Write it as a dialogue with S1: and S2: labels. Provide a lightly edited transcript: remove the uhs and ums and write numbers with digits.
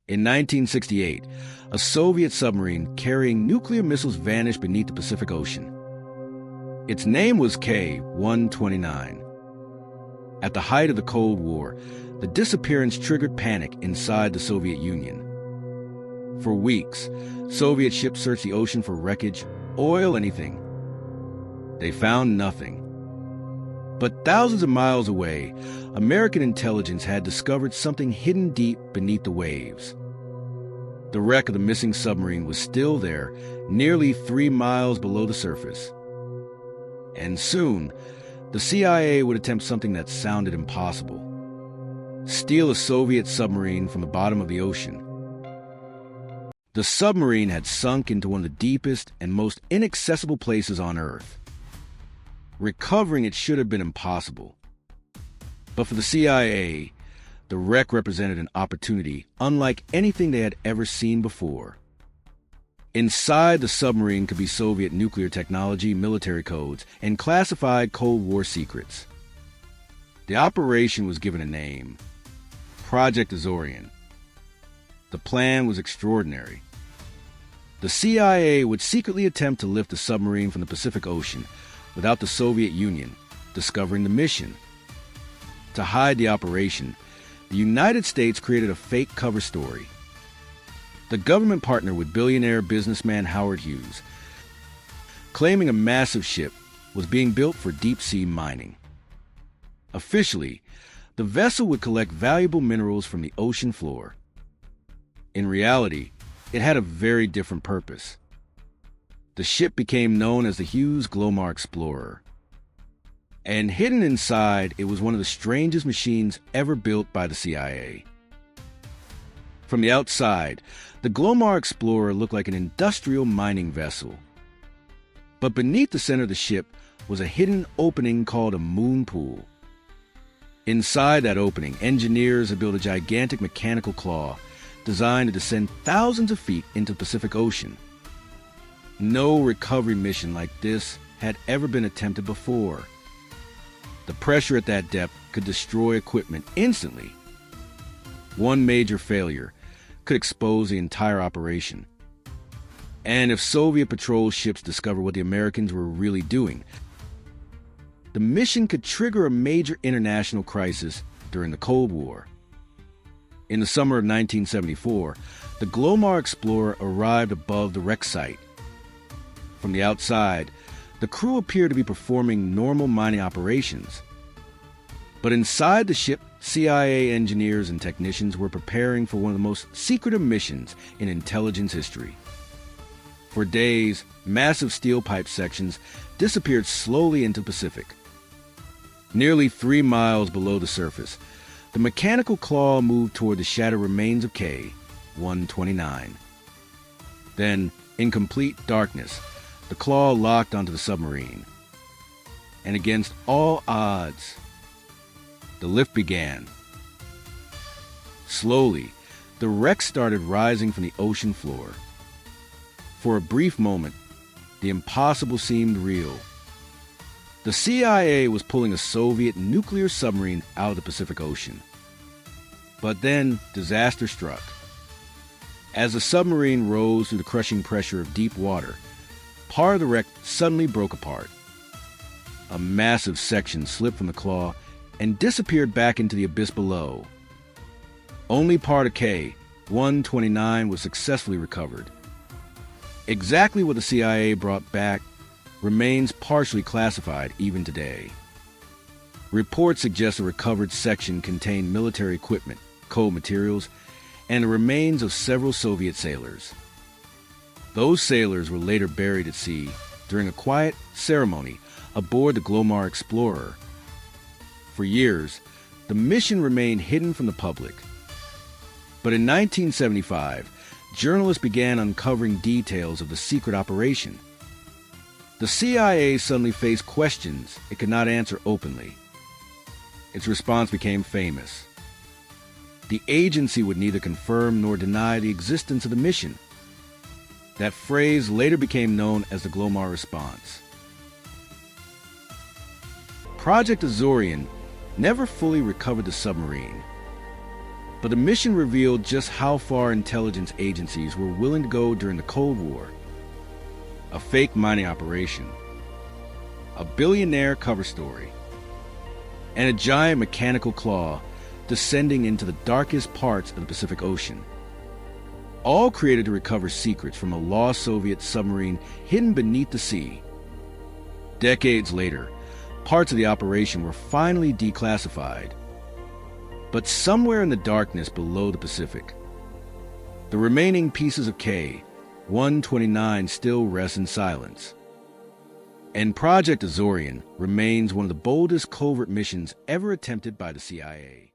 S1: In 1968, a Soviet submarine carrying nuclear missiles vanished beneath the Pacific Ocean. Its name was K-129. At the height of the Cold War, the disappearance triggered panic inside the Soviet Union. For weeks, Soviet ships searched the ocean for wreckage, oil, anything. They found nothing. But thousands of miles away, American intelligence had discovered something hidden deep beneath the waves. The wreck of the missing submarine was still there, nearly 3 miles below the surface. And soon, the CIA would attempt something that sounded impossible: steal a Soviet submarine from the bottom of the ocean. The submarine had sunk into one of the deepest and most inaccessible places on Earth. Recovering it should have been impossible. But for the CIA, the wreck represented an opportunity unlike anything they had ever seen before. Inside the submarine could be Soviet nuclear technology, military codes, and classified Cold War secrets. The operation was given a name: Project Azorian. The plan was extraordinary. The CIA would secretly attempt to lift the submarine from the Pacific Ocean without the Soviet Union discovering the mission. To hide the operation, the United States created a fake cover story. The government partnered with billionaire businessman Howard Hughes, claiming a massive ship was being built for deep-sea mining. Officially, the vessel would collect valuable minerals from the ocean floor. In reality, it had a very different purpose. The ship became known as the Hughes Glomar Explorer. And hidden inside, it was one of the strangest machines ever built by the CIA. From the outside, the Glomar Explorer looked like an industrial mining vessel. But beneath the center of the ship was a hidden opening called a moon pool. Inside that opening, engineers had built a gigantic mechanical claw designed to descend thousands of feet into the Pacific Ocean. No recovery mission like this had ever been attempted before. The pressure at that depth could destroy equipment instantly. One major failure could expose the entire operation. And if Soviet patrol ships discovered what the Americans were really doing, the mission could trigger a major international crisis during the Cold War. In the summer of 1974, the Glomar Explorer arrived above the wreck site. From the outside, the crew appeared to be performing normal mining operations. But inside the ship, CIA engineers and technicians were preparing for one of the most secretive missions in intelligence history. For days, massive steel pipe sections disappeared slowly into the Pacific. Nearly 3 miles below the surface, the mechanical claw moved toward the shattered remains of K-129. Then, in complete darkness, the claw locked onto the submarine. And against all odds, the lift began. Slowly, the wreck started rising from the ocean floor. For a brief moment, the impossible seemed real. The CIA was pulling a Soviet nuclear submarine out of the Pacific Ocean. But then, disaster struck. As the submarine rose through the crushing pressure of deep water, part of the wreck suddenly broke apart. A massive section slipped from the claw and disappeared back into the abyss below. Only part of K-129 was successfully recovered. Exactly what the CIA brought back remains partially classified even today. Reports suggest the recovered section contained military equipment, coal materials, and the remains of several Soviet sailors. Those sailors were later buried at sea during a quiet ceremony aboard the Glomar Explorer. For years, the mission remained hidden from the public. But in 1975, journalists began uncovering details of the secret operation. The CIA suddenly faced questions it could not answer openly. Its response became famous. The agency would neither confirm nor deny the existence of the mission. That phrase later became known as the Glomar response. Project Azorian never fully recovered the submarine. But the mission revealed just how far intelligence agencies were willing to go during the Cold War. A fake mining operation, a billionaire cover story, and a giant mechanical claw descending into the darkest parts of the Pacific Ocean. All created to recover secrets from a lost Soviet submarine hidden beneath the sea. Decades later, parts of the operation were finally declassified. But somewhere in the darkness below the Pacific, the remaining pieces of K-129 still rest in silence. And Project Azorian remains one of the boldest covert missions ever attempted by the CIA.